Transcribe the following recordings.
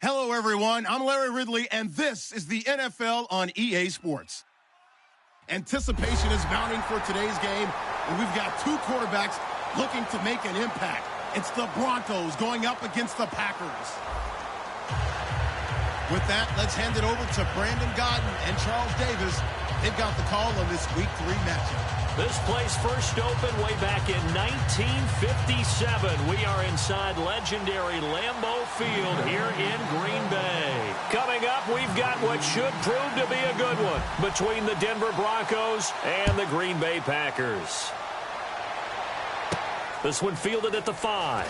Hello, everyone. I'm Larry Ridley, and this is the NFL on EA Sports. Anticipation is mounting for today's game, and we've got two quarterbacks looking to make an impact. It's the Broncos going up against the Packers. With that, let's hand it over to Brandon Godden and Charles Davis. They've got the call on this Week 3 matchup. This place first opened way back in 1957. We are inside legendary Lambeau Field here in Green Bay. Coming up, we've got what should prove to be a good one between the Denver Broncos and the Green Bay Packers. This one fielded at the 5.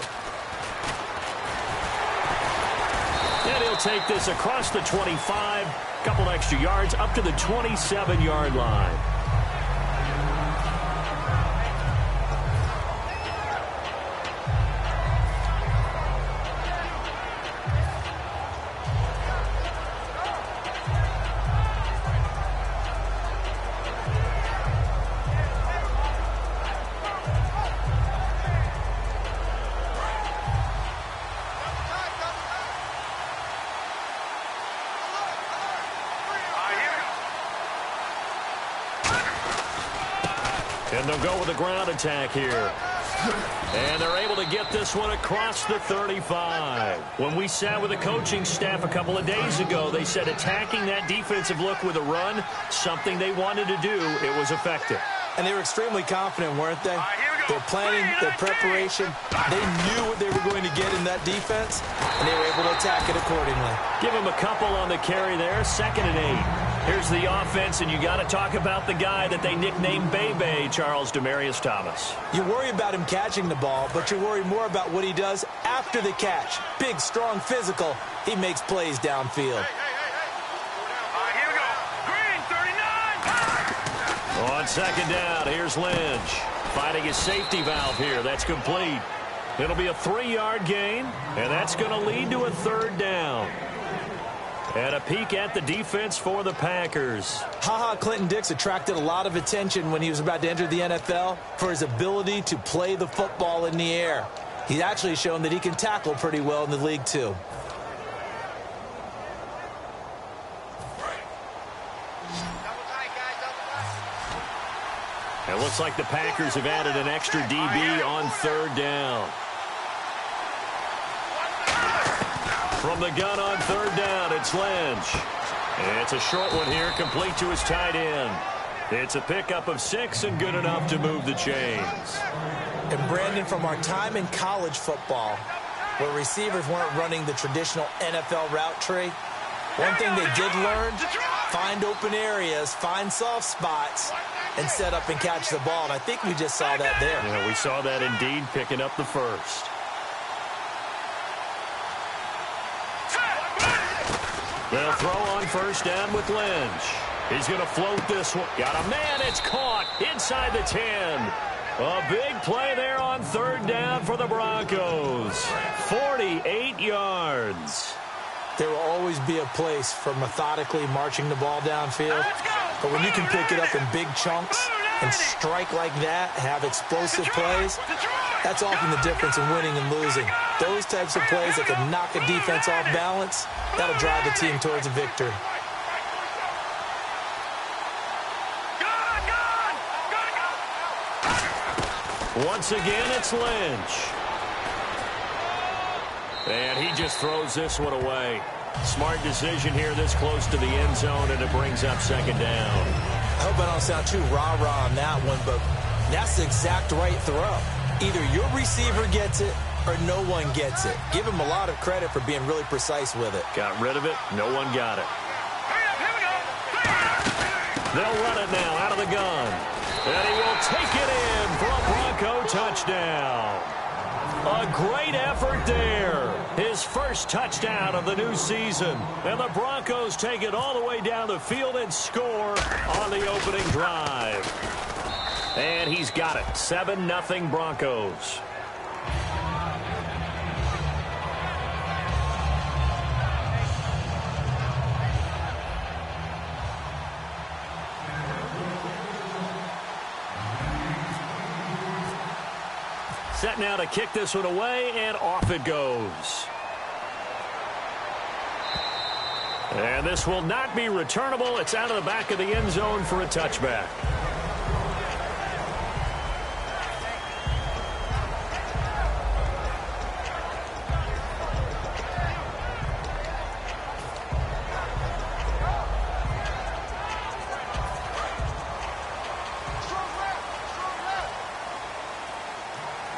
And he'll take this across the 25. Couple extra yards up to the 27-yard line. And they'll go with a ground attack here. And they're able to get this one across the 35. When we sat with the coaching staff a couple of days ago, they said attacking that defensive look with a run, something they wanted to do, it was effective. And they were extremely confident, weren't they? Their planning, their preparation, they knew what they were going to get in that defense, and they were able to attack it accordingly. Give them a couple on the carry there, 2nd and 8. Here's the offense, and you got to talk about the guy that they nicknamed Bebe, Charles Demarius Thomas. You worry about him catching the ball, but you worry more about what he does after the catch. Big, strong, physical. He makes plays downfield. Here we go. Green, 39. On 2nd down, here's Lynch. Finding his safety valve here. That's complete. It'll be a 3-yard gain, and that's going to lead to a 3rd down. And a peek at the defense for the Packers. Ha-ha Clinton Dix attracted a lot of attention when he was about to enter the NFL for his ability to play the football in the air. He's actually shown that he can tackle pretty well in the league, too. It looks like the Packers have added an extra DB on 3rd down. From the gun on 3rd down, it's Lynch. And it's a short one here, complete to his tight end. It's a pickup of 6 and good enough to move the chains. And Brandon, from our time in college football, where receivers weren't running the traditional NFL route tree, one thing they did learn, find open areas, find soft spots, and set up and catch the ball. And I think we just saw that there. Yeah, we saw that indeed, picking up the first. They'll throw on 1st down with Lynch. He's going to float this one. Got a man. It's caught inside the 10. A big play there on 3rd down for the Broncos. 48 yards. There will always be a place for methodically marching the ball downfield. But when you can pick it up in big chunks and strike like that, have explosive plays, that's often the difference in winning and losing. Those types of plays that can knock a defense off balance, that'll drive the team towards a victory. Once again, it's Lynch. And he just throws this one away. Smart decision here this close to the end zone, and it brings up 2nd down. I hope I don't sound too rah-rah on that one, but that's the exact right throw. Either your receiver gets it or no one gets it. Give him a lot of credit for being really precise with it. Got rid of it. No one got it. They'll run it now out of the gun. And he will take it in for a Bronco touchdown. A great effort there. His first touchdown of the new season. And the Broncos take it all the way down the field and score on the opening drive. And he's got it. 7-0 Broncos. Set now to kick this one away, and off it goes. And this will not be returnable. It's out of the back of the end zone for a touchback.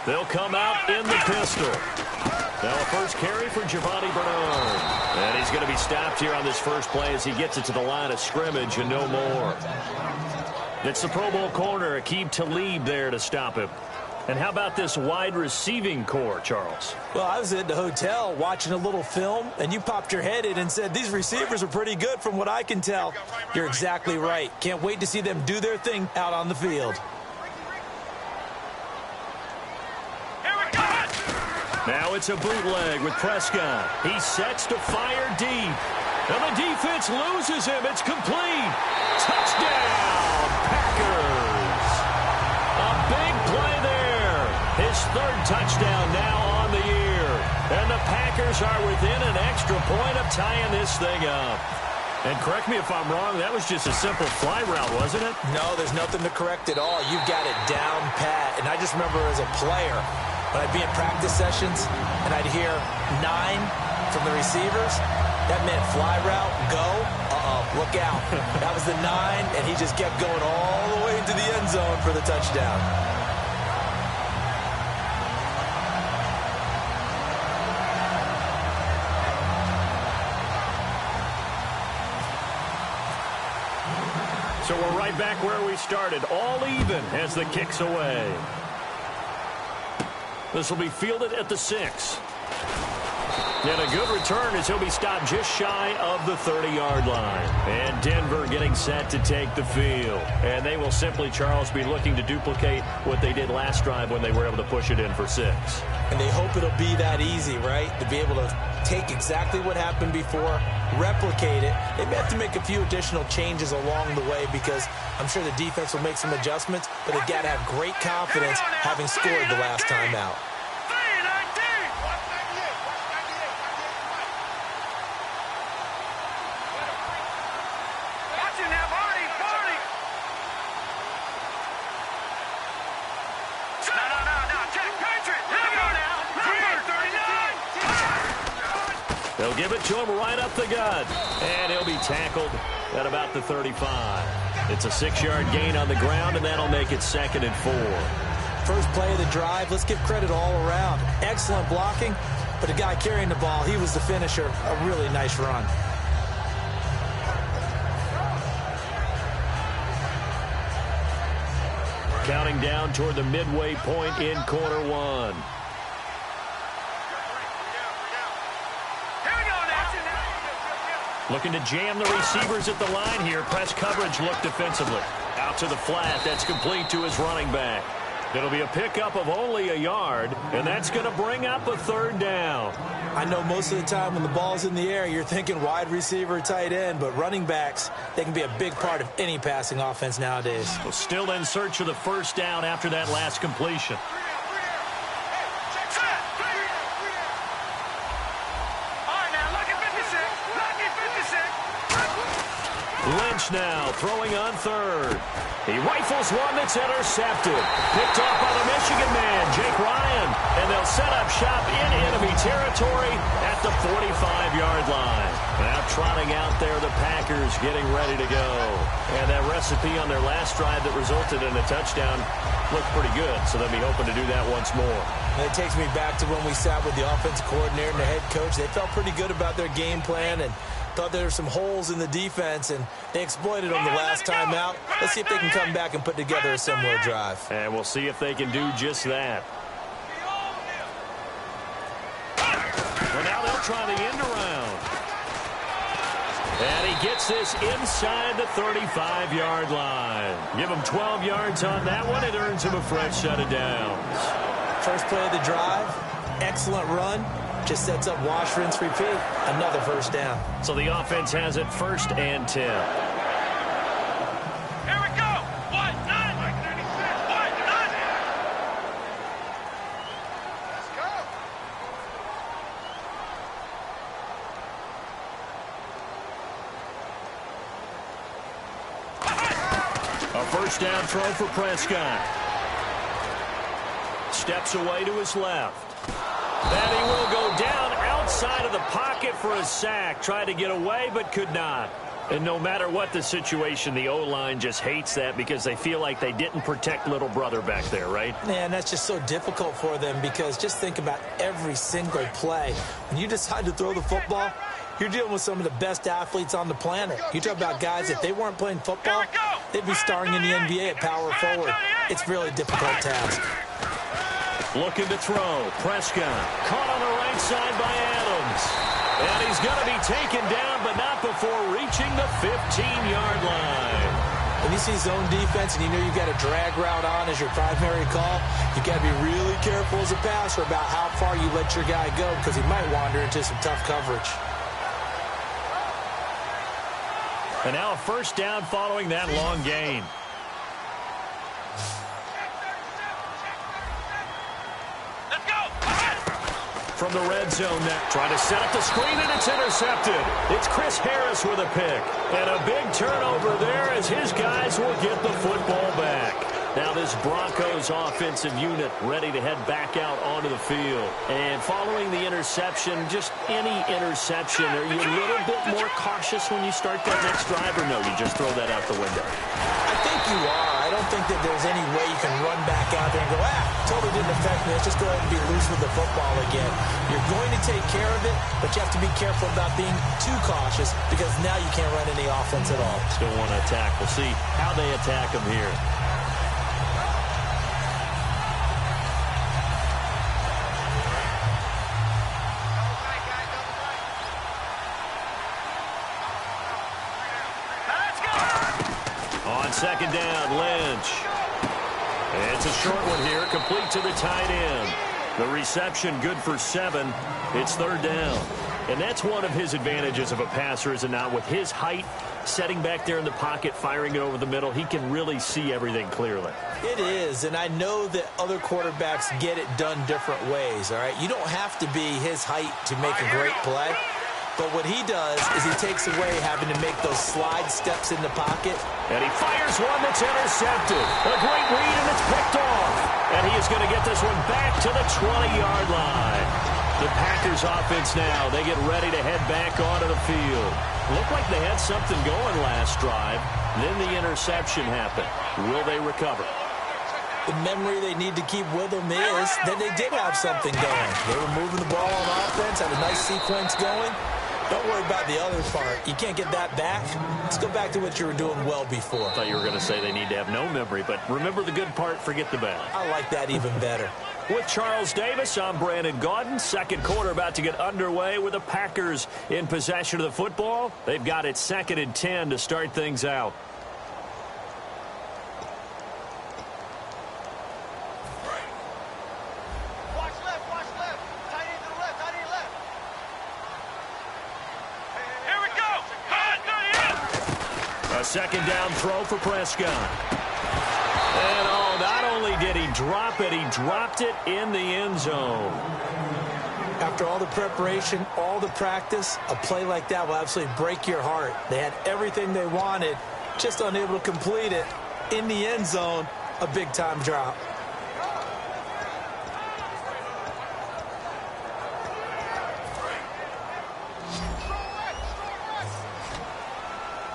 They'll come out in the pistol. Now a first carry for Giovanni Bernard. And he's going to be stopped here on this first play as he gets it to the line of scrimmage and no more. It's the Pro Bowl corner, Aqib Talib, there to stop him. And how about this wide receiving core, Charles? Well, I was at the hotel watching a little film, and you popped your head in and said, these receivers are pretty good from what I can tell. You're exactly right. Can't wait to see them do their thing out on the field. Now it's a bootleg with Prescott. He sets to fire deep. And the defense loses him. It's complete. Touchdown, Packers. A big play there. His third touchdown now on the year. And the Packers are within an extra point of tying this thing up. And correct me if I'm wrong, that was just a simple fly route, wasn't it? No, there's nothing to correct at all. You've got it down pat. And I just remember as a player, when I'd be in practice sessions and I'd hear 9 from the receivers, that meant fly route, go, look out. That was the 9, and he just kept going all the way into the end zone for the touchdown. So we're right back where we started, all even as the kick's away. This will be fielded at the 6. And a good return as he'll be stopped just shy of the 30-yard line. And Denver getting set to take the field. And they will simply, Charles, be looking to duplicate what they did last drive when they were able to push it in for 6. And they hope it'll be that easy, right? To be able to take exactly what happened before, replicate it. They may have to make a few additional changes along the way because I'm sure the defense will make some adjustments, but they've got to have great confidence having scored the last time out. They'll give it to him right up the gut. And he'll be tackled at about the 35. It's a 6-yard gain on the ground, and that'll make it 2nd and 4. First play of the drive, let's give credit all around. Excellent blocking, but the guy carrying the ball, he was the finisher. A really nice run. Counting down toward the midway point in quarter 1. Looking to jam the receivers at the line here. Press coverage look defensively. Out to the flat. That's complete to his running back. It'll be a pickup of only a yard, and that's going to bring up a 3rd down. I know most of the time when the ball's in the air, you're thinking wide receiver, tight end, but running backs, they can be a big part of any passing offense nowadays. Well, still in search of the 1st down after that last completion. Lynch now throwing on 3rd. He rifles one that's intercepted. Picked off by the Michigan man, Jake Ryan. And they'll set up shop in enemy territory at the 45-yard line. Now trotting out there, the Packers getting ready to go. And that recipe on their last drive that resulted in a touchdown looked pretty good. So they'll be hoping to do that once more. And it takes me back to when we sat with the offensive coordinator and the head coach. They felt pretty good about their game plan and thought there were some holes in the defense, and they exploited them the last time out. Let's see if they can come back and put together a similar drive. And we'll see if they can do just that. Well, now they'll try the end around. And he gets this inside the 35-yard line. Give him 12 yards on that one. It earns him a fresh set of downs. First play of the drive, excellent run. Just sets up wash, rinse, repeat. Another 1st down. So the offense has it 1st and 10. Here we go. 1-9. Let's go. first down throw for Prescott. Steps away to his left. And he will go down outside of the pocket for a sack. Tried to get away, but could not. And no matter what the situation, the O-line just hates that because they feel like they didn't protect little brother back there, right? Man, that's just so difficult for them because just think about every single play. When you decide to throw the football, you're dealing with some of the best athletes on the planet. You talk about guys, if they weren't playing football, they'd be starring in the NBA at power forward. It's really a difficult task. Looking to throw. Prescott caught on the right side by Adams. And he's going to be taken down, but not before reaching the 15-yard line. When you see zone defense and you know you've got a drag route on as your primary call, you've got to be really careful as a passer about how far you let your guy go because he might wander into some tough coverage. And now a first down following that long gain. From the red zone now. Trying to set up the screen, and it's intercepted. It's Chris Harris with a pick. And a big turnover there as his guys will get the football back. Now this Broncos offensive unit ready to head back out onto the field. And following the interception, just any interception, are you a little bit more cautious when you start that next drive, or no, you just throw that out the window? I think you are. I don't think that there's any way you can run back out there and go, totally didn't affect me. Let's just go ahead and be loose with the football again. You're going to take care of it, but you have to be careful about being too cautious because now you can't run any offense at all. Still want to attack. We'll see how they attack them here. Second down, Lynch. It's a short one here, complete to the tight end. The reception good for 7. It's third down. And that's one of his advantages of a passer, is it not? With his height, setting back there in the pocket, firing it over the middle, he can really see everything clearly. It is, and I know that other quarterbacks get it done different ways, all right? You don't have to be his height to make a great play. But what he does is he takes away having to make those slide steps in the pocket. And he fires one that's intercepted. A great read, and it's picked off. And he is going to get this one back to the 20-yard line. The Packers offense now, they get ready to head back onto the field. Looked like they had something going last drive. Then the interception happened. Will they recover? The memory they need to keep with them is that they did have something going. They were moving the ball on offense, had a nice sequence going. Don't worry about the other part. You can't get that back. Let's go back to what you were doing well before. I thought you were going to say they need to have no memory, but remember the good part, forget the bad. I like that even better. With Charles Davis, I'm Brandon Gaudin. Second quarter about to get underway with the Packers in possession of the football. They've got it 2nd and 10 to start things out. Second down throw for Prescott. And not only did he drop it, he dropped it in the end zone. After all the preparation, all the practice, a play like that will absolutely break your heart. They had everything they wanted, just unable to complete it. In the end zone, a big-time drop.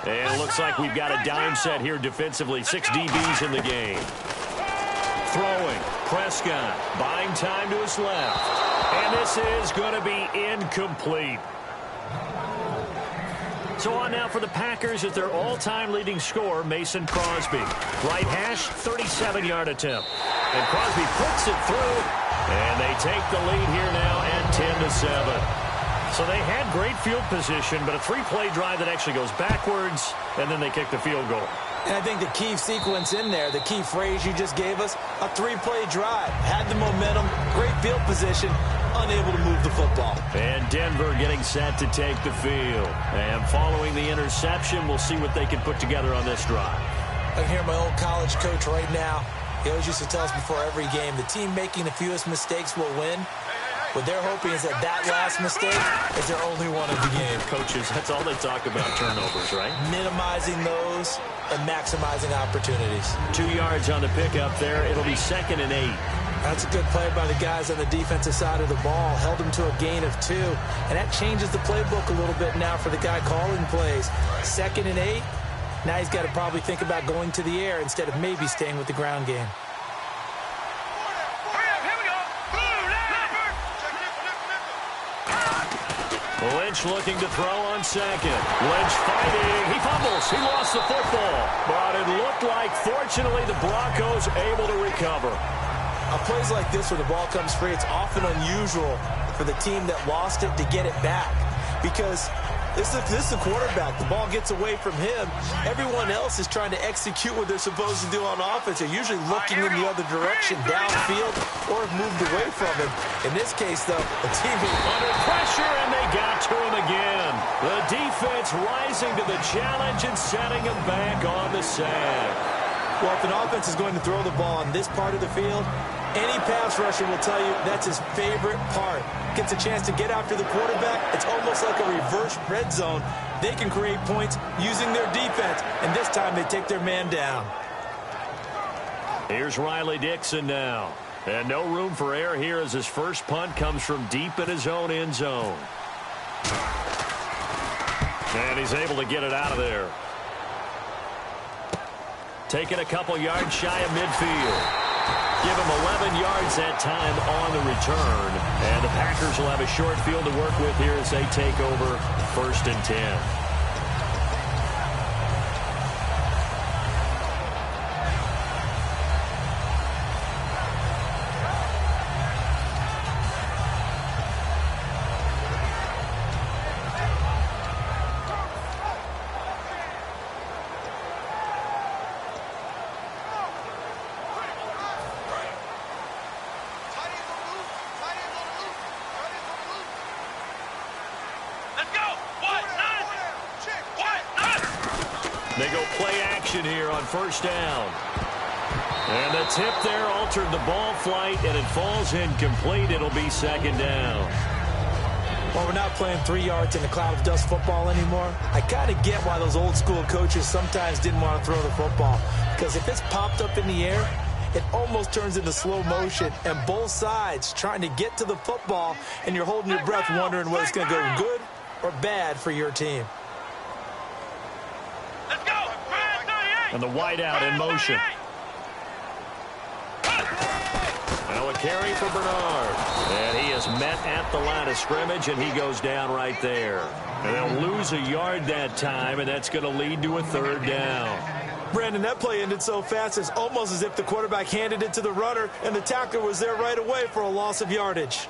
And it looks like we've got a dime set here defensively. 6 DBs in the game. Throwing. Prescott buying time to his left. And this is going to be incomplete. So on now for the Packers at their all-time leading scorer, Mason Crosby. Right hash, 37-yard attempt. And Crosby puts it through. And they take the lead here now at 10-7. So they had great field position, but a 3-play drive that actually goes backwards, and then they kick the field goal. And I think the key sequence in there, the key phrase you just gave us, a 3-play drive. Had the momentum, great field position, unable to move the football. And Denver getting set to take the field. And following the interception, we'll see what they can put together on this drive. I can hear my old college coach right now. He always used to tell us before every game, the team making the fewest mistakes will win. What they're hoping is that last mistake is their only one of the game. Coaches, that's all they talk about, turnovers, right? Minimizing those and maximizing opportunities. 2 yards on the pickup there. It'll be 2nd and 8. That's a good play by the guys on the defensive side of the ball. Held them to a gain of 2. And that changes the playbook a little bit now for the guy calling plays. 2nd and 8. Now he's got to probably think about going to the air instead of maybe staying with the ground game. Lynch looking to throw on 2nd. Lynch fighting. He fumbles. He lost the football. But it looked like, fortunately, the Broncos able to recover. Plays like this where the ball comes free, it's often unusual for the team that lost it to get it back. Because this is the quarterback. The ball gets away from him. Everyone else is trying to execute what they're supposed to do on offense. They're usually looking in the other direction, downfield, or have moved away from him. In this case, though, the team is under pressure, and they got to him again. The defense rising to the challenge and setting him back on the sack. Well, if an offense is going to throw the ball on this part of the field, any pass rusher will tell you that's his favorite part. Gets a chance to get after the quarterback. It's almost like a reverse red zone. They can create points using their defense, and this time they take their man down. Here's Riley Dixon now. And no room for error here as his first punt comes from deep in his own end zone. And he's able to get it out of there. Taking a couple yards shy of midfield. Give him 11 yards that time on the return. And the Packers will have a short field to work with here as they take over 1st and 10. They go play action here on 1st down. And the tip there altered the ball flight, and it falls incomplete. It'll be 2nd down. Well, we're not playing 3 yards in a cloud of dust football anymore. I kind of get why those old school coaches sometimes didn't want to throw the football. Because if it's popped up in the air, it almost turns into slow motion, and both sides trying to get to the football, and you're holding your breath wondering whether it's going to go good or bad for your team. And the wideout in motion. Now a carry for Bernard. And he is met at the line of scrimmage, and he goes down right there. And they'll lose a yard that time, and that's going to lead to a 3rd down. Brandon, that play ended so fast, it's almost as if the quarterback handed it to the runner, and the tackler was there right away for a loss of yardage.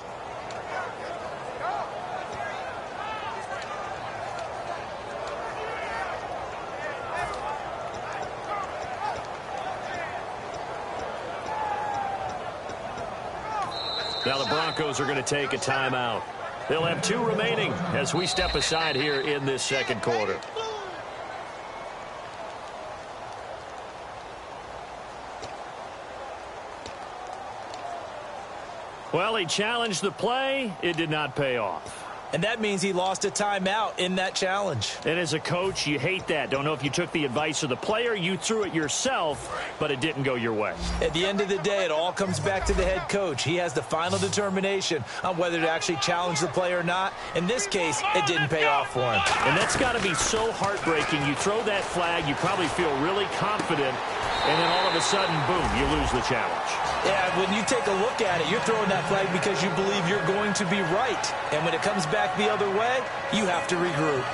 Now the Broncos are going to take a timeout. They'll have 2 remaining as we step aside here in this 2nd quarter. Well, he challenged the play. It did not pay off. And that means he lost a timeout in that challenge. And as a coach, you hate that. Don't know if you took the advice of the player, you threw it yourself, but it didn't go your way. At the end of the day, it all comes back to the head coach. He has the final determination on whether to actually challenge the play or not. In this case, it didn't pay off for him. And that's got to be so heartbreaking. You throw that flag, you probably feel really confident, and then all of a sudden, boom, you lose the challenge. Yeah, when you take a look at it, you're throwing that flag because you believe you're going to be right. And when it comes back the other way, you have to regroup.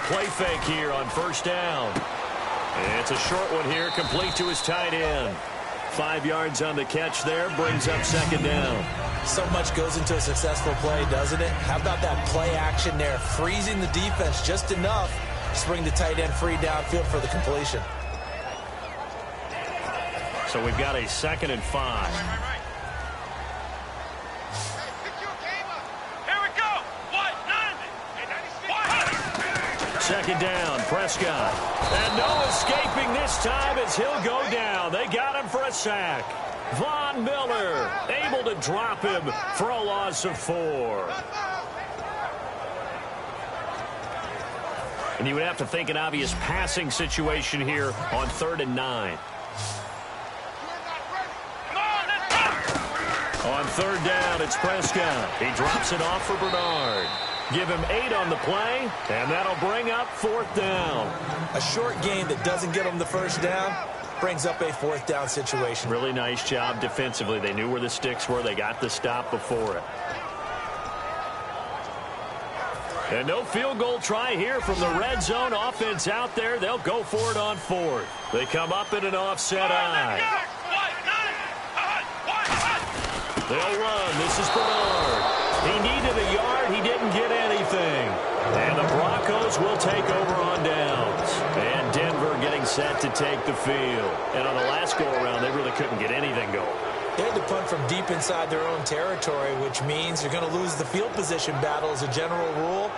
Play fake here on 1st down. And it's a short one here, complete to his tight end. 5 yards on the catch there, brings up second down. So much goes into a successful play, doesn't it? How about that play action there, freezing the defense just enough to bring the tight end free downfield for the completion. So we've got a 2nd and 5. Second down, Prescott. And no escaping this time as he'll go down. They got him for a sack. Von Miller able to drop him for a loss of 4. And you would have to think an obvious passing situation here on 3rd and 9. On 3rd down, it's Prescott. He drops it off for Bernard. Give him 8 on the play, and that'll bring up 4th down. A short game that doesn't get them the first down brings up a 4th down situation. Really nice job defensively. They knew where the sticks were. They got the stop before it. And no field goal try here from the red zone offense out there. They'll go for it on 4th. They come up in an offset eye. They'll run. This is Bernard. He needed a yard. He didn't get anything. And the Broncos will take over on downs. And Denver getting set to take the field. And on the last go-around, they really couldn't get anything going. They had to punt from deep inside their own territory, which means you're going to lose the field position battle as a general rule.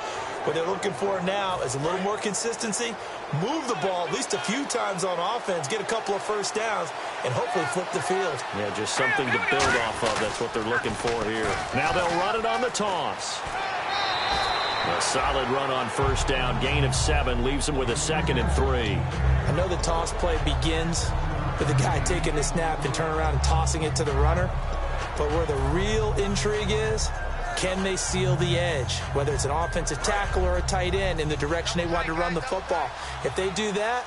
What they're looking for now is a little more consistency, move the ball at least a few times on offense, get a couple of first downs, and hopefully flip the field. Yeah, just something to build off of. That's what they're looking for here. Now they'll run it on the toss. A solid run on 1st down. Gain of 7 leaves them with a 2nd and 3. I know the toss play begins with the guy taking the snap and turn around and tossing it to the runner. But where the real intrigue is, can they seal the edge? Whether it's an offensive tackle or a tight end in the direction they want to run the football. If they do that,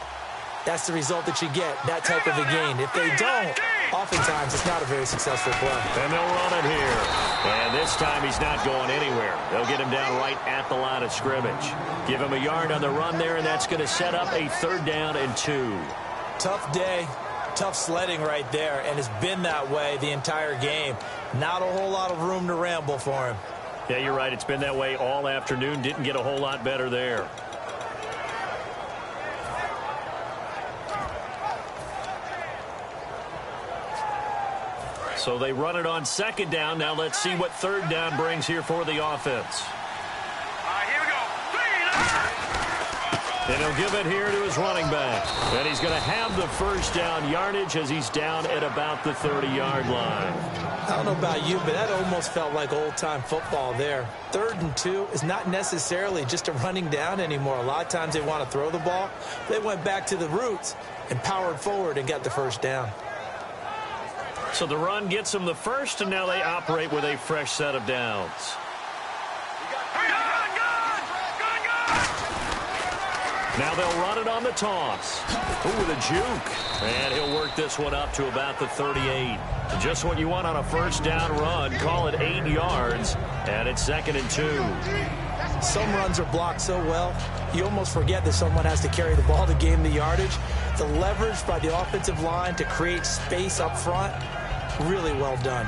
that's the result that you get, that type of a gain. If they don't, oftentimes it's not a very successful play. And they'll run it here. And this time he's not going anywhere. They'll get him down right at the line of scrimmage. Give him a yard on the run there, and that's going to set up a 3rd down and 2. Tough day. Tough sledding right there, and it's been that way the entire game. Not a whole lot of room to ramble for him. Yeah, you're right. It's been that way all afternoon. Didn't get a whole lot better there. So they run it on 2nd down. Now let's see what 3rd down brings here for the offense. Here we go. And he'll give it here to his running back. And he's going to have the 1st down yardage as he's down at about the 30-yard line. I don't know about you, but that almost felt like old-time football there. 3rd and 2 is not necessarily just a running down anymore. A lot of times they want to throw the ball. They went back to the roots and powered forward and got the 1st down. So the run gets them the 1st, and now they operate with a fresh set of downs. Now they'll run it on the toss. Ooh, with a juke. And he'll work this one up to about the 38. Just what you want on a 1st down run. Call it 8 yards. And it's 2nd and 2. Some runs are blocked so well, you almost forget that someone has to carry the ball to gain the yardage. The leverage by the offensive line to create space up front, really well done.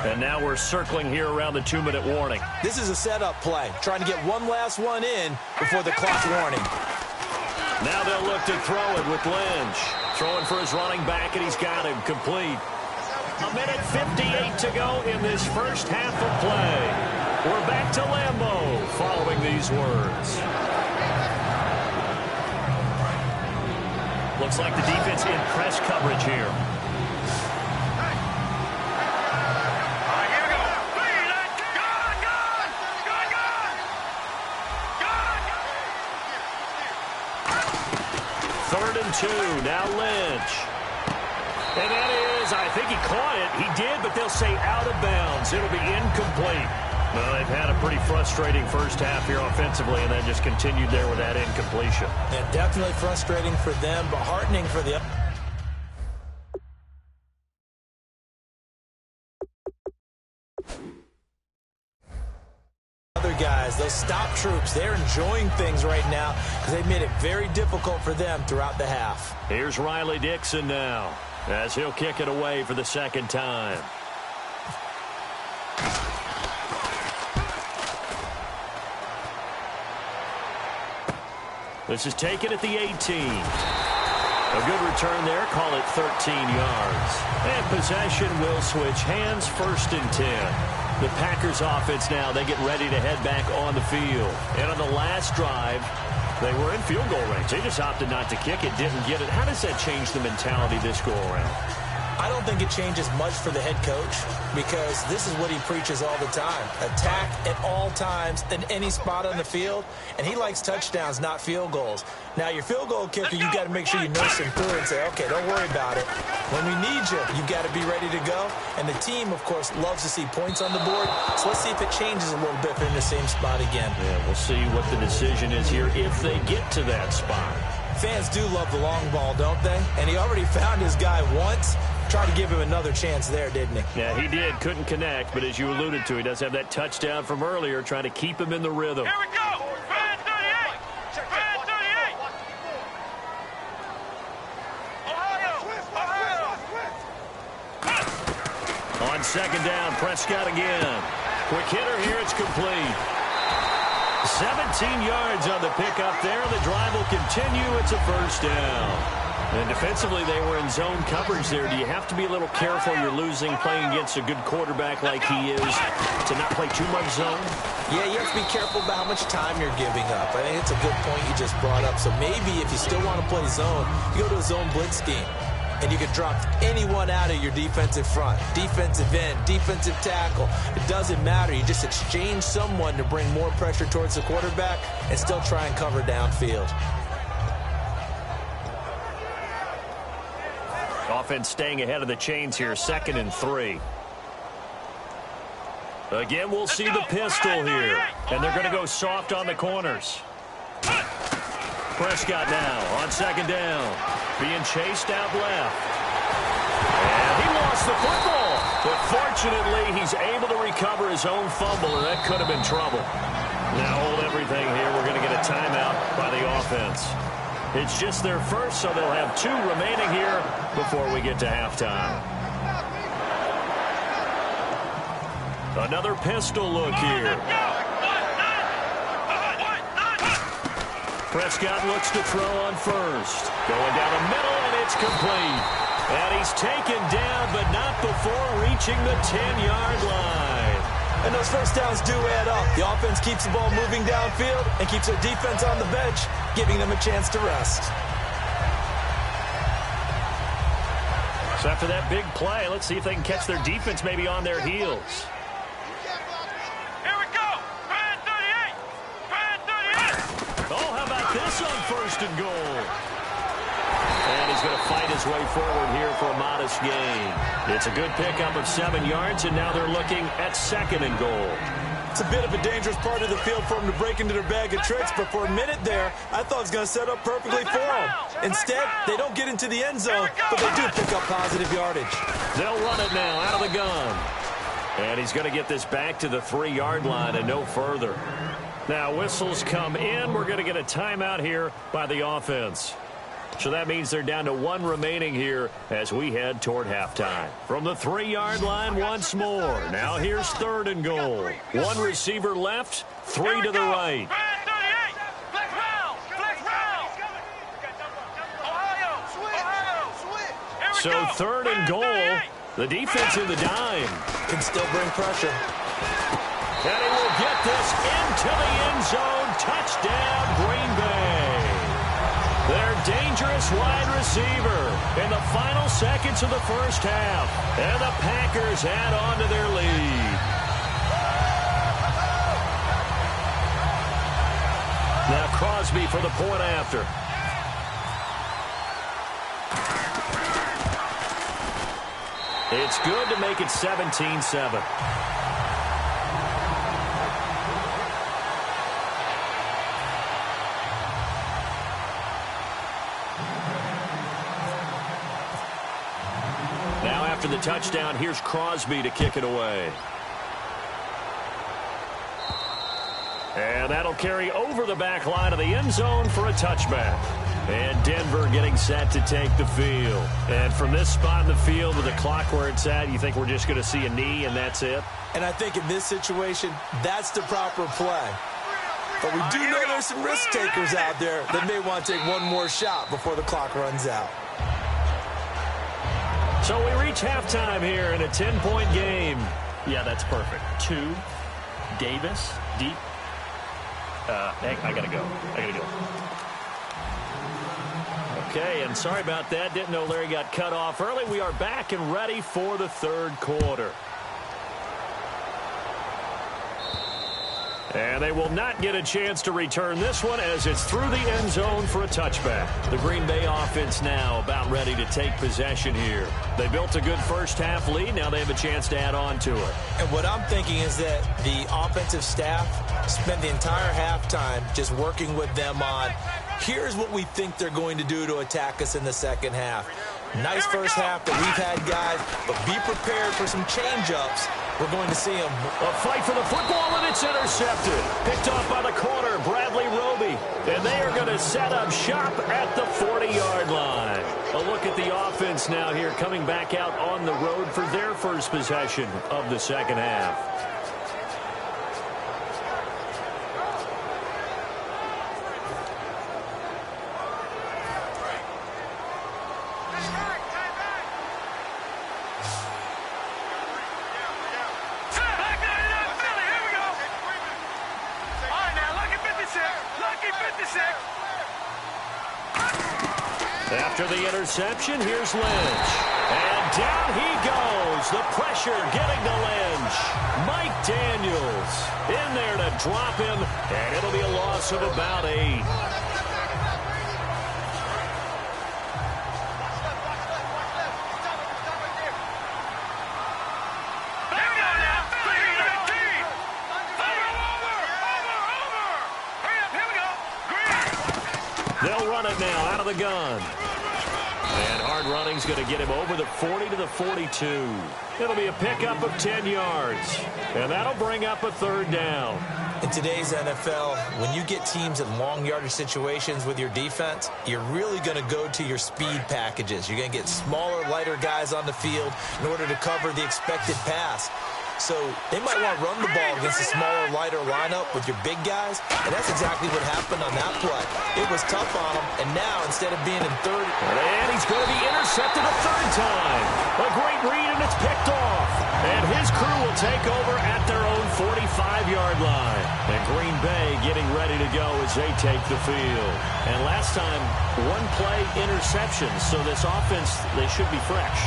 And now we're circling here around the 2-minute warning. This is a setup play, trying to get one last one in before the clock warning. Now they'll look to throw it with Lynch. Throwing for his running back, and he's got him complete. 1:58 to go in this first half of play. We're back to Lambeau following these words. Looks like the defense in press coverage here. Third and 2. Now Lynch. And that is, I think he caught it. He did, but they'll say out of bounds. It'll be incomplete. Well, they've had a pretty frustrating first half here offensively, and then just continued there with that incompletion. Yeah, definitely frustrating for them, but heartening for the other guys, those stop troops, they're enjoying things right now because they've made it very difficult for them throughout the half. Here's Riley Dixon now as he'll kick it away for the second time. This is taken at the 18. A good return there. Call it 13 yards. And possession will switch hands, 1st and 10. The Packers offense now, they get ready to head back on the field. And on the last drive, they were in field goal range. They just opted not to kick it, didn't get it. How does that change the mentality this go around? I don't think it changes much for the head coach because this is what he preaches all the time. Attack at all times in any spot on the field, and he likes touchdowns, not field goals. Now, your field goal kicker, you've got to make sure you nurse him through and say, okay, don't worry about it. When we need you, you've got to be ready to go. And the team, of course, loves to see points on the board, so let's see if it changes a little bit if they're in the same spot again. Yeah, we'll see what the decision is here if they get to that spot. Fans do love the long ball, don't they? And he already found his guy once. Tried to give him another chance there, didn't he? Yeah, he did. Couldn't connect, but as you alluded to, he does have that touchdown from earlier, trying to keep him in the rhythm. Here we go. Fan 38. Fan 38. Ohio. On second down, Prescott again. Quick hitter here, it's complete. 17 yards on the pickup there. The drive will continue. It's a 1st down. And defensively, they were in zone coverage there. Do you have to be a little careful? You're losing playing against a good quarterback like he is to not play too much zone? Yeah, you have to be careful about how much time you're giving up. I think it's a good point you just brought up. So maybe if you still want to play zone, you go to a zone blitz scheme. And you can drop anyone out of your defensive front, defensive end, defensive tackle. It doesn't matter. You just exchange someone to bring more pressure towards the quarterback and still try and cover downfield. Offense staying ahead of the chains here, 2nd and 3. Again, we'll see the pistol here. And they're going to go soft on the corners. Prescott now on second down. Being chased out left. And he lost the football. But fortunately, he's able to recover his own fumble, and that could have been trouble. Now hold everything here. We're going to get a timeout by the offense. It's just their first, so they'll have 2 remaining here before we get to halftime. Another pistol look here. Prescott looks to throw on first. Going down the middle, and it's complete. And he's taken down, but not before reaching the 10-yard line. And those first downs do add up. The offense keeps the ball moving downfield and keeps their defense on the bench, giving them a chance to rest. So after that big play, let's see if they can catch their defense maybe on their heels. Here we go. Fan 38. Fan 38. Oh, how about this on 1st and goal? And he's going to fight his way forward here for a modest gain. It's a good pickup of 7 yards, and now they're looking at 2nd and goal. It's a bit of a dangerous part of the field for them to break into their bag of tricks, but for a minute there, I thought it was going to set up perfectly for them. Instead, they don't get into the end zone, but they do pick up positive yardage. They'll run it now out of the gun. And he's going to get this back to the 3-yard line and no further. Now, whistles come in. We're going to get a timeout here by the offense. So that means they're down to 1 remaining here as we head toward halftime. From the 3-yard line once more. Now here's 3rd and goal. 1 receiver left, 3 to the right. So 3rd and goal. The defense in the dime. Can still bring pressure. And he will get this into the end zone. Touchdown, Green Bay. Their dangerous wide receiver in the final seconds of the first half. And the Packers add on to their lead. Now Crosby for the point after. It's good to make it 17-7. After the touchdown, here's Crosby to kick it away. And that'll carry over the back line of the end zone for a touchback. And Denver getting set to take the field. And from this spot in the field with the clock where it's at, you think we're just going to see a knee and that's it? And I think in this situation, that's the proper play. But we do know there's some risk takers out there that may want to take one more shot before the clock runs out. So we reach halftime here in a 10-point game. Yeah, that's perfect. 2, Davis, deep. I got to go. Okay, and sorry about that. Didn't know Larry got cut off early. We are back and ready for the third quarter. And they will not get a chance to return this one as it's through the end zone for a touchback. The Green Bay offense now about ready to take possession here. They built a good first half lead. Now they have a chance to add on to it. And what I'm thinking is that the offensive staff spent the entire halftime just working with them on, here's what we think they're going to do to attack us in the second half. Nice first half that we've had, guys, but be prepared for some change-ups. We're going to see them. A fight for the football, and it's intercepted. Picked off by the corner, Bradley Roby. And they are going to set up shop at the 40-yard line. A look at the offense now here coming back out on the road for their first possession of the second half. After the interception, here's Lynch. And down he goes. The pressure getting to Lynch. Mike Daniels in there to drop him, and it'll be a loss of about 8. They'll run it now out of the gun. And hard running's going to get him over the 40 to the 42. It'll be a pickup of 10 yards. And that'll bring up a third down. In today's NFL, when you get teams in long yardage situations with your defense, you're really going to go to your speed packages. You're going to get smaller, lighter guys on the field in order to cover the expected pass. So they might want to run the ball against a smaller, lighter lineup with your big guys, and that's exactly what happened on that play. It was tough on them, and now instead of being in third... And he's going to be intercepted a third time. A great read, and it's picked off. And his crew will take over at their own 45-yard line. And Green Bay getting ready to go as they take the field. And last time, one-play interception, so this offense, they should be fresh.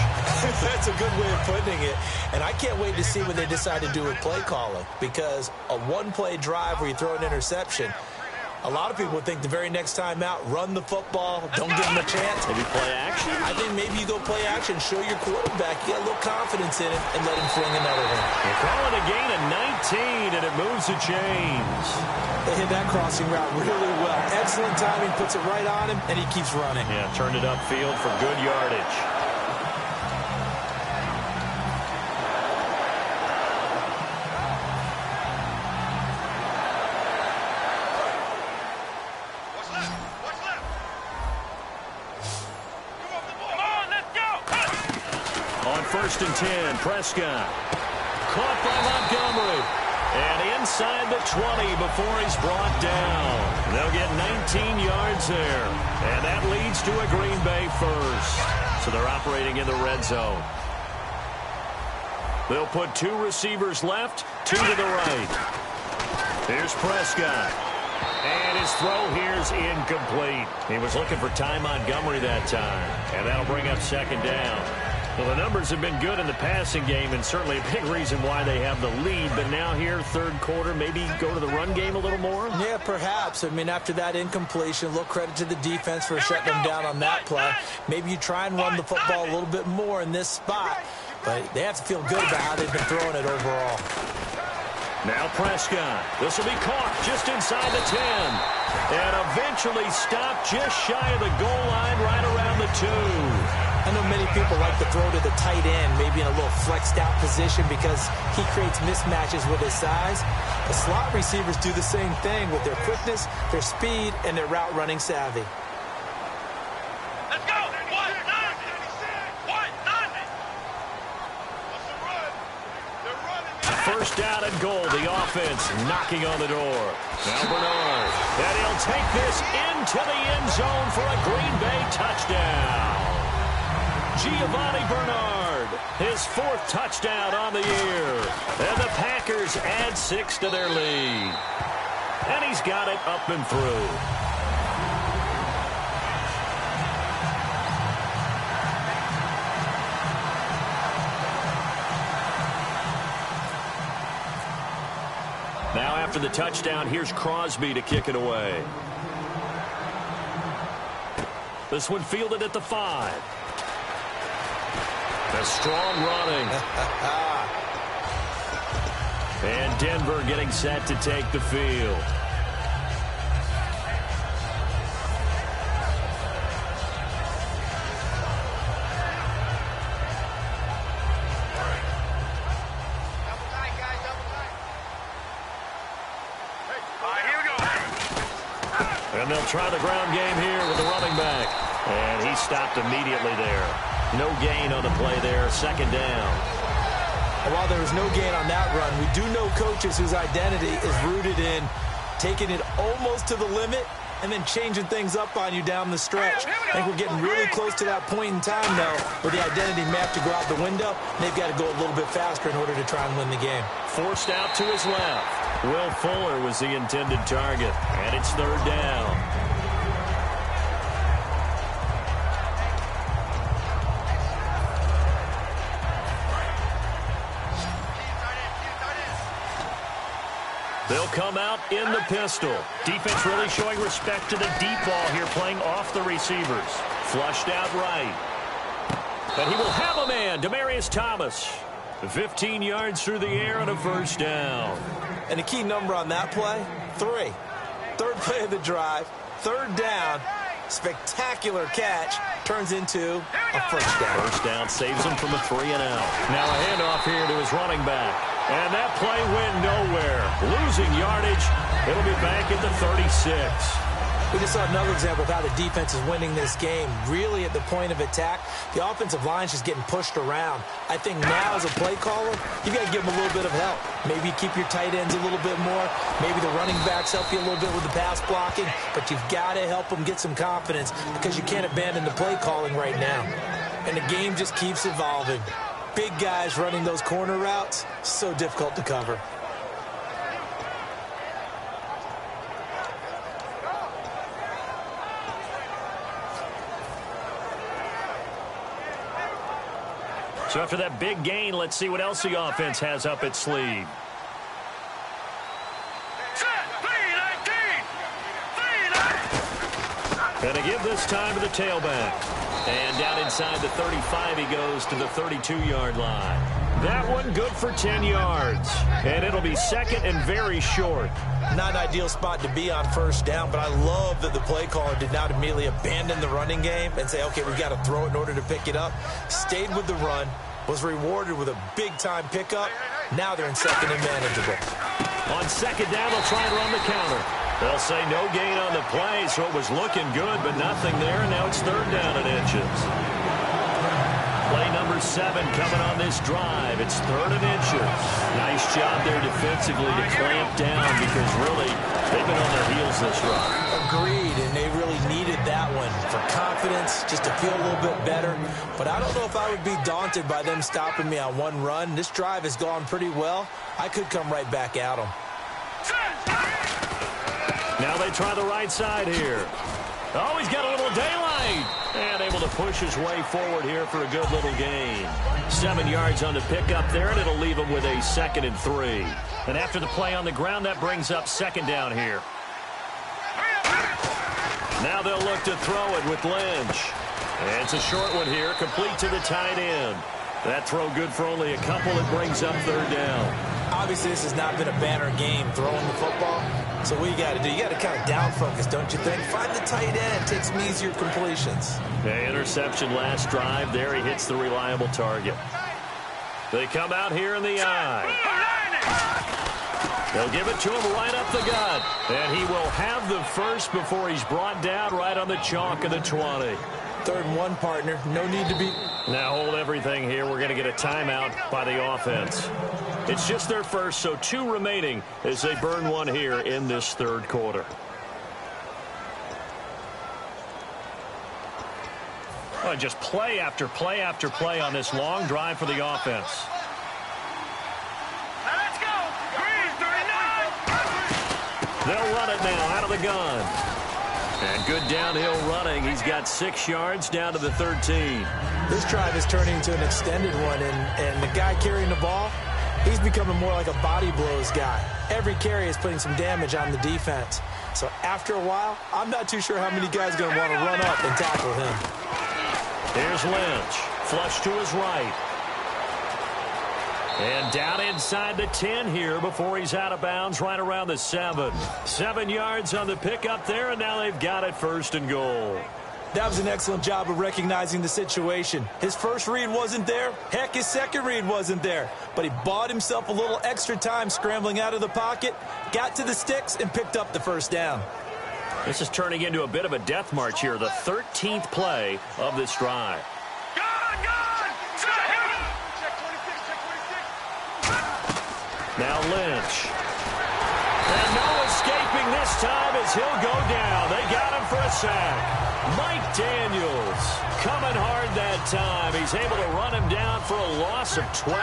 That's a good way of putting it. And I can't wait to see what they decide to do with play calling, because a one-play drive where you throw an interception, a lot of people would think the very next time out, run the football, don't give them a chance. Maybe play action? I think maybe you go play action, show your quarterback, you got a little confidence in him, and let him fling another one. They're calling a gain of 19, and it moves the chains. They hit that crossing route really well. Excellent timing, puts it right on him, and he keeps running. Yeah, turned it upfield for good yardage. First and 10, Prescott. Caught by Montgomery. And inside the 20 before he's brought down. They'll get 19 yards there. And that leads to a Green Bay first. So they're operating in the red zone. They'll put 2 receivers left, 2 to the right. Here's Prescott. And his throw here's incomplete. He was looking for Ty Montgomery that time. And that'll bring up second down. Well, the numbers have been good in the passing game, and certainly a big reason why they have the lead. But now here, third quarter, maybe go to the run game a little more? Yeah, perhaps. I mean, after that incompletion, a little credit to the defense for shutting them down on that play. Maybe you try and run the football a little bit more in this spot. But they have to feel good about how they've been throwing it overall. Now Prescott. This will be caught just inside the 10. And eventually stopped just shy of the goal line right around the 2. I know many people like to throw to the tight end, maybe in a little flexed out position because he creates mismatches with his size. The slot receivers do the same thing with their quickness, their speed, and their route running savvy. Let's go. First down and goal. The offense knocking on the door. Now Bernard. And he'll take this into the end zone for a Green Bay touchdown. Giovanni Bernard, his 4th touchdown on the year. And the Packers add 6 to their lead. And he's got it up and through. Now after the touchdown, here's Crosby to kick it away. This one fielded at the 5. A strong running. And Denver getting set to take the field. And they'll try the ground game here with the running back. And he stopped immediately there. No gain on the play there. Second down. And while there was no gain on that run, we do know coaches whose identity is rooted in taking it almost to the limit and then changing things up on you down the stretch. I think we're getting really close to that point in time, though, where the identity may have to go out the window. They've got to go a little bit faster in order to try and win the game. Forced out to his left. Will Fuller was the intended target, and it's third down. They'll come out in the pistol. Defense really showing respect to the deep ball here, playing off the receivers. Flushed out right. And he will have a man, Demaryius Thomas. 15 yards through the air and a first down. And the key number on that play, 3. Third play of the drive, third down, spectacular catch, turns into a first down. First down saves him from a 3-and-out. Now a handoff here to his running back. And that play went nowhere. Losing yardage. It'll be back at the 36. We just saw another example of how the defense is winning this game. Really at the point of attack, the offensive line's just getting pushed around. I think now as a play caller, you've got to give them a little bit of help. Maybe keep your tight ends a little bit more. Maybe the running backs help you a little bit with the pass blocking. But you've got to help them get some confidence because you can't abandon the play calling right now. And the game just keeps evolving. Big guys running those corner routes, so difficult to cover. So after that big gain, let's see what else the offense has up its sleeve. And to give this time to the tailback. And down inside the 35, he goes to the 32-yard line. That one good for 10 yards. And it'll be second and very short. Not an ideal spot to be on first down, but I love that the play caller did not immediately abandon the running game and say, okay, we've got to throw it in order to pick it up. Stayed with the run, was rewarded with a big-time pickup. Now they're in second and manageable. On second down, they'll try and run the counter. They'll say no gain on the play, so it was looking good, but nothing there, and now it's third down and inches. Play number 7 coming on this drive. It's third and inches. Nice job there defensively to clamp down because really they've been on their heels this run. Agreed, and they really needed that one for confidence, just to feel a little bit better. But I don't know if I would be daunted by them stopping me on one run. This drive has gone pretty well. I could come right back at them. Now they try the right side here. Oh, he's got a little daylight. And able to push his way forward here for a good little gain. 7 yards on the pickup there, and it'll leave him with a 2nd and 3. And after the play on the ground, that brings up second down here. Now they'll look to throw it with Lynch. And it's a short one here, complete to the tight end. That throw good for only a couple. It brings up third down. Obviously, this has not been a banner game throwing the football. So what you got to do, you got to kind of down focus, don't you think? Find the tight end, take some easier completions. The interception last drive. There he hits the reliable target. They come out here in the eye. They'll give it to him right up the gut. And he will have the first before he's brought down right on the chalk of the 20. 3rd and 1, partner. No need to be... Now hold everything here. We're going to get a timeout by the offense. It's just their first, so 2 remaining as they burn one here in this 3rd quarter. Oh, just play after play after play on this long drive for the offense. They'll run it now out of the gun. And good downhill running. He's got 6 yards down to the 13. This drive is turning into an extended one, and the guy carrying the ball, he's becoming more like a body blows guy. Every carry is putting some damage on the defense. So after a while, I'm not too sure how many guys are going to want to run up and tackle him. Here's Lynch. Flush to his right. And down inside the 10 here before he's out of bounds right around the 7. 7 yards on the pickup there, and now they've got it 1st and goal. That was an excellent job of recognizing the situation. His first read wasn't there. Heck, his second read wasn't there. But he bought himself a little extra time scrambling out of the pocket, got to the sticks, and picked up the 1st down. This is turning into a bit of a death march here, the 13th play of this drive. Now Lynch. And no escaping this time as he'll go down. They got him for a sack. Mike Daniels coming hard that time. He's able to run him down for a loss of 12.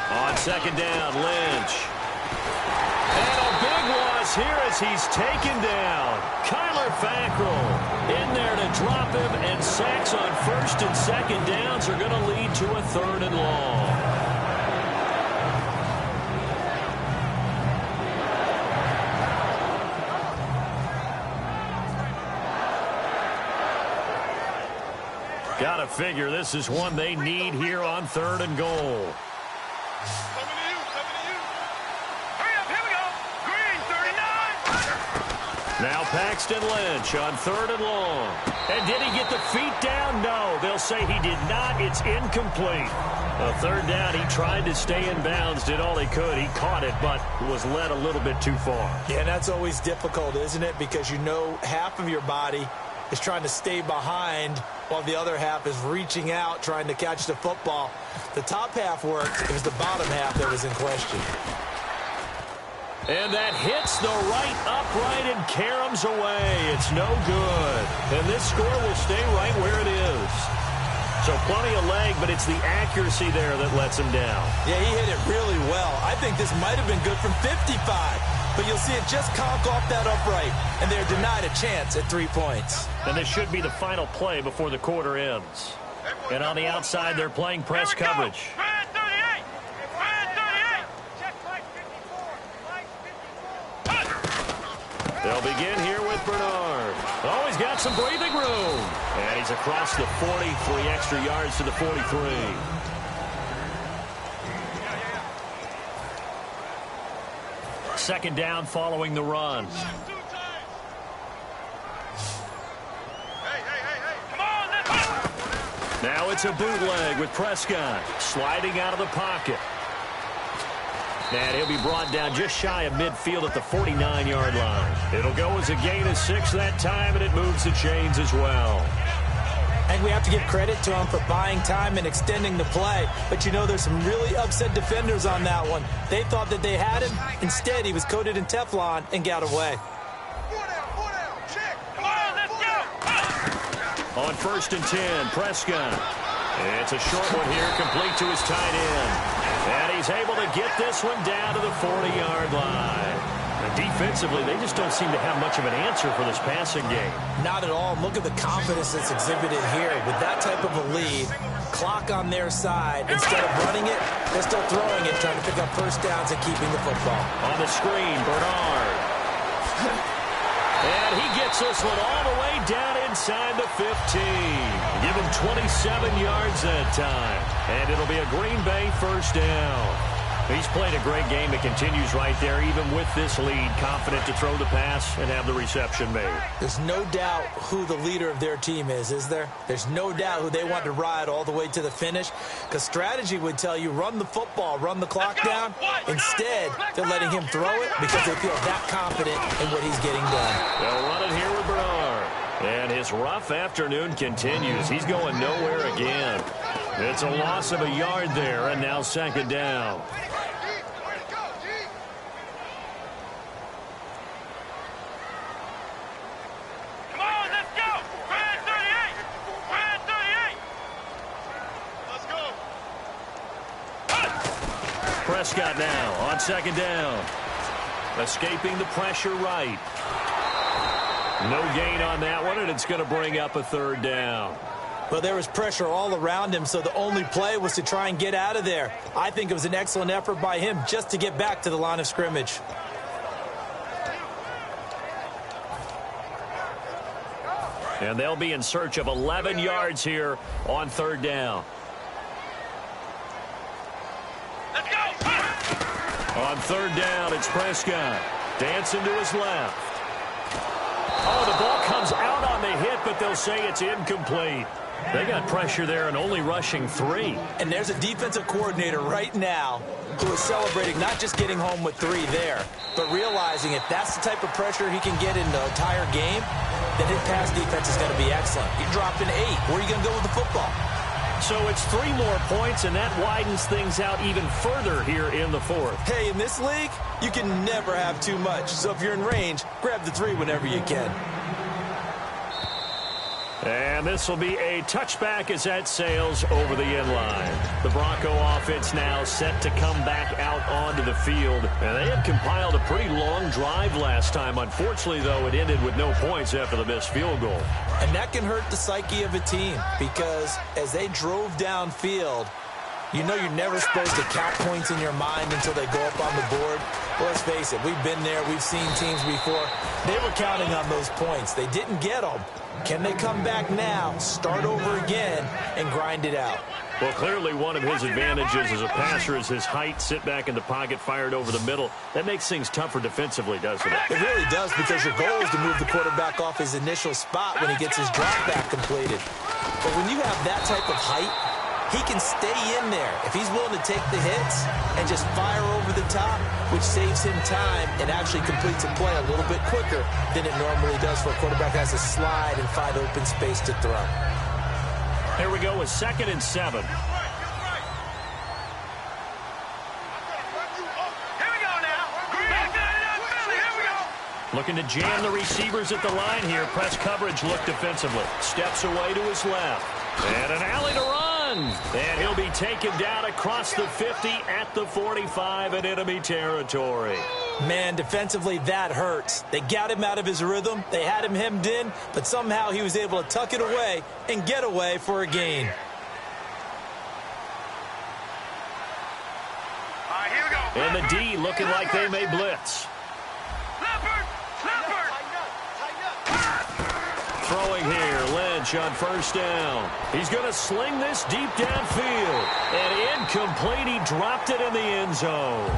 On 2nd down, Lynch. And a big loss here as he's taken down. Kyler Fackrell in there to drop him, and sacks on 1st and 2nd downs are going to lead to a 3rd and long. Got to figure this is one they need here on 3rd and goal. Now Paxton Lynch on 3rd and long. And did he get the feet down? No. They'll say he did not. It's incomplete. A 3rd down. He tried to stay in bounds, did all he could. He caught it, but was led a little bit too far. Yeah, and that's always difficult, isn't it? Because you know half of your body is trying to stay behind while the other half is reaching out, trying to catch the football. The top half worked. It was the bottom half that was in question. And that hits the right upright and caroms away. It's no good. And this score will stay right where it is. So plenty of leg, but it's the accuracy there that lets him down. Yeah, he hit it really well. I think this might have been good from 55. But you'll see it just conk off that upright. And they're denied a chance at 3 points. And this should be the final play before the quarter ends. And on the outside, they're playing press coverage. They'll begin here with Bernard. Oh, he's got some breathing room. And he's across the 40, 3 extra yards to the 43. Second down following the run. Now it's a bootleg with Prescott sliding out of the pocket. And he'll be brought down just shy of midfield at the 49-yard line. It'll go as a gain of 6 that time, and it moves the chains as well. And we have to give credit to him for buying time and extending the play. But, you know, there's some really upset defenders on that one. They thought that they had him. Instead, he was coated in Teflon and got away. On 1st and 10, Prescott. It's a short one here, complete to his tight end. And he's able to get this one down to the 40-yard line. And defensively, they just don't seem to have much of an answer for this passing game. Not at all. Look at the confidence that's exhibited here. With that type of a lead, clock on their side, instead of running it, they're still throwing it, trying to pick up 1st downs and keeping the football. On the screen, Bernard. And he gets Gets this one all the way down inside the 15. Give him 27 yards that time. And it'll be a Green Bay first down. He's played a great game. It continues right there, even with this lead. Confident to throw the pass and have the reception made. There's no doubt who the leader of their team is there? There's no doubt who they want to ride all the way to the finish. Because strategy would tell you, run the football, run the clock down. Instead, they're letting him throw it because they feel that confident in what he's getting done. They'll run it here with Bernard. And his rough afternoon continues. He's going nowhere again. It's a loss of a yard there, and now second down. Come on, let's go. Brad 38. Brad 38. Let's go. Prescott now on second down. Escaping the pressure right. No gain on that one, and it's going to bring up a third down. Well, there was pressure all around him, so the only play was to try and get out of there. I think it was an excellent effort by him just to get back to the line of scrimmage. And they'll be in search of 11 yards here on third down. Let's go. On third down, it's Prescott. Dancing to his left. Oh, the ball comes out on the hit, but they'll say it's incomplete. They got pressure there and only rushing 3. And there's a defensive coordinator right now who is celebrating not just getting home with 3 there, but realizing if that's the type of pressure he can get in the entire game, then his pass defense is going to be excellent. You dropped an 8. Where are you going to go with the football? So it's 3 more points, and that widens things out even further here in the fourth. Hey, in this league, you can never have too much. So if you're in range, grab the 3 whenever you can. And this will be a touchback as that sails over the end line. The Bronco offense now set to come back out onto the field. And they had compiled a pretty long drive last time. Unfortunately, though, it ended with no points after the missed field goal. And that can hurt the psyche of a team because as they drove downfield, you know you're never supposed to count points in your mind until they go up on the board. Well, let's face it, we've been there. We've seen teams before. They were counting on those points. They didn't get them. Can they come back now, start over again, and grind it out? Well, clearly one of his advantages as a passer is his height, sit back in the pocket, fired over the middle. That makes things tougher defensively, doesn't it? It really does because your goal is to move the quarterback off his initial spot when he gets his drop back completed. But when you have that type of height, he can stay in there if he's willing to take the hits and just fire over the top, which saves him time and actually completes a play a little bit quicker than it normally does for a quarterback that has to slide and find open space to throw. Here we go with 2nd and 7. Here we go now. Back to the here we go. Looking to jam the receivers at the line here. Press coverage look defensively. Steps away to his left. And an alley to run. And he'll be taken down across the 50 at the 45 in enemy territory. Man, defensively, that hurts. They got him out of his rhythm. They had him hemmed in, but somehow he was able to tuck it away and get away for a gain. All right, here we go. And the D looking like they may blitz. Throwing here, Lynch on first down. He's going to sling this deep downfield. And incomplete, he dropped it in the end zone.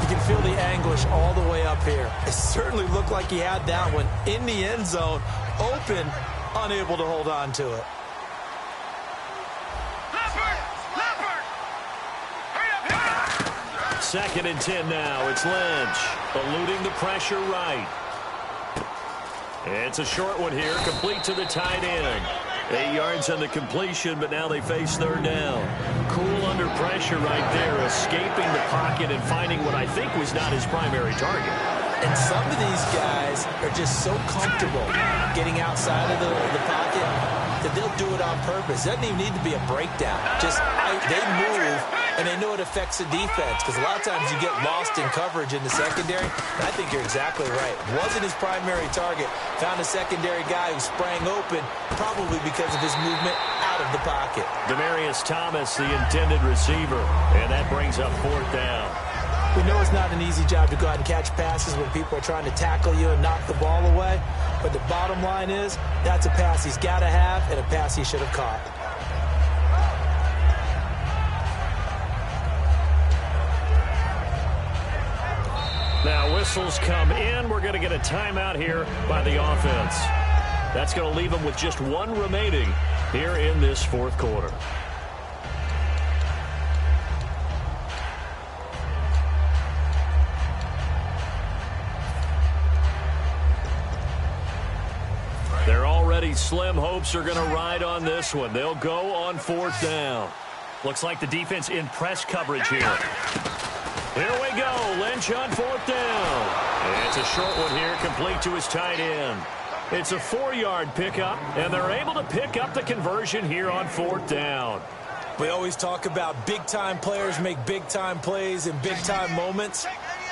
You can feel the anguish all the way up here. It certainly looked like he had that one in the end zone, open, unable to hold on to it. Second and 10 now. It's Lynch eluding the pressure right. It's a short one here, complete to the tight end. 8 yards on the completion, but now they face third down. Cool under pressure right there, escaping the pocket and finding what I think was not his primary target. And some of these guys are just so comfortable getting outside of the pocket that they'll do it on purpose. It doesn't even need to be a breakdown. Just they move, and they know it affects the defense because a lot of times you get lost in coverage in the secondary. And I think you're exactly right. Wasn't his primary target. Found a secondary guy who sprang open, probably because of his movement out of the pocket. Demaryius Thomas, the intended receiver, and that brings up fourth down. We know it's not an easy job to go out and catch passes when people are trying to tackle you and knock the ball away. But the bottom line is, that's a pass he's got to have and a pass he should have caught. Now whistles come in. We're going to get a timeout here by the offense. That's going to leave them with just one remaining here in this fourth quarter. Their already slim hopes are going to ride on this one. They'll go on fourth down. Looks like the defense in press coverage here. Here we go. Lynch on fourth down. And it's a short one here, complete to his tight end. It's a 4-yard pickup, and they're able to pick up the conversion here on fourth down. We always talk about big-time players make big-time plays in big-time moments.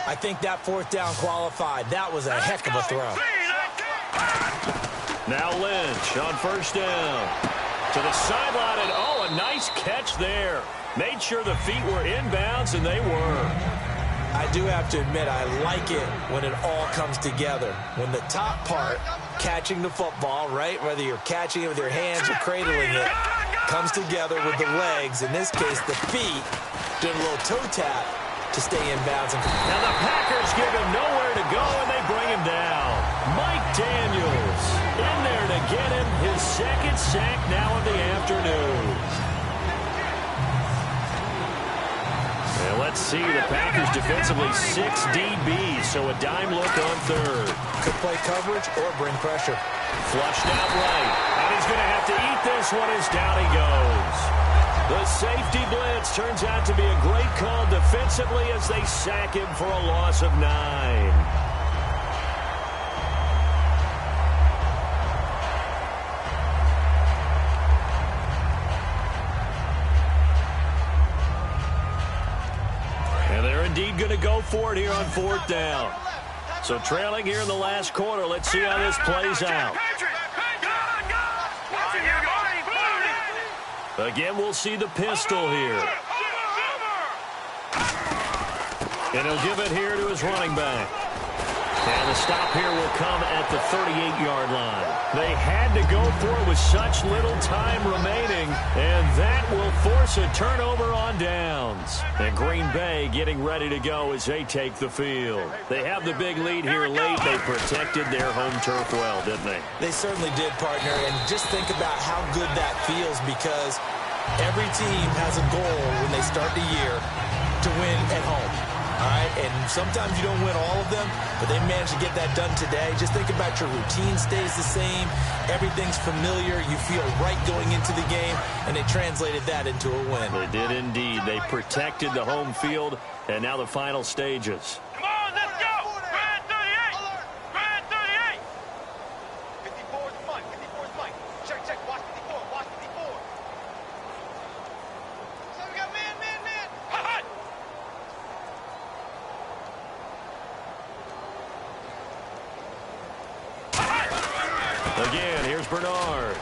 I think that fourth down qualified. That was a heck of a throw. Now Lynch on first down. To the sideline, and oh, a nice catch there. Made sure the feet were inbounds, and they were. I do have to admit, I like it when it all comes together. When the top part, catching the football, right, whether you're catching it with your hands or cradling it, comes together with the legs, in this case the feet, doing a little toe tap to stay in bounds. And the Packers give him nowhere to go, and they bring him down. Mike Daniels in there to get him his second sack now of the afternoon. And let's see, the Packers defensively 6 DBs, so a dime look on third. Could play coverage or bring pressure. Flushed out right, and he's going to have to eat this one as down he goes. The safety blitz turns out to be a great call defensively as they sack him for a loss of 9. And they're indeed going to go for it here on fourth down. So trailing here in the last quarter, let's see how this plays out. Again, we'll see the pistol here. And he'll give it here to his running back. And the stop here will come at the 38-yard line. They had to go for it with such little time remaining, and that will force a turnover on downs. And Green Bay getting ready to go as they take the field. They have the big lead here late. They protected their home turf well, didn't they? They certainly did, partner, and just think about how good that feels, because every team has a goal when they start the year to win at home. All right, and sometimes you don't win all of them, but they managed to get that done today. Just think about your routine stays the same. Everything's familiar. You feel right going into the game, and they translated that into a win. They did indeed. They protected the home field, and now the final stages. Come on, let's go! Grand 38! Grand 38! 54 is Mike. 54 is Mike. Check, check. Watch 54. Watch 54. So we got man. Hot! Again, here's Bernard.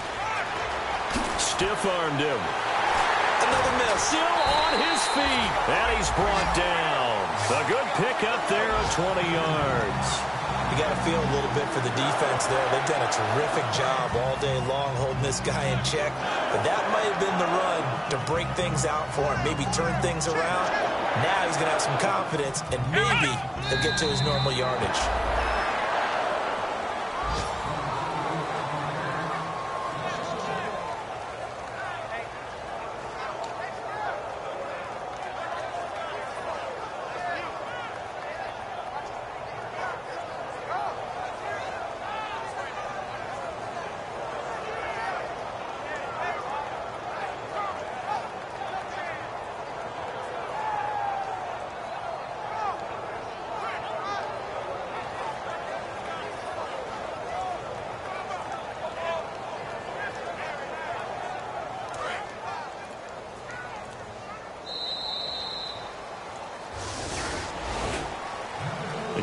Stiff-armed him. Another miss. Still on his feet. And he's brought down. A good pickup there of 20 yards. You got to feel a little bit for the defense there. They've done a terrific job all day long holding this guy in check. But that might have been the run to break things out for him, maybe turn things around. Now he's going to have some confidence, and maybe he'll get to his normal yardage.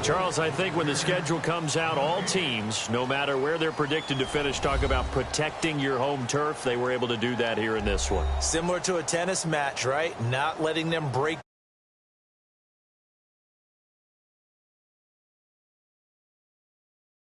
Charles, I think when the schedule comes out, all teams, no matter where they're predicted to finish, talk about protecting your home turf. They were able to do that here in this one. Similar to a tennis match, right? Not letting them break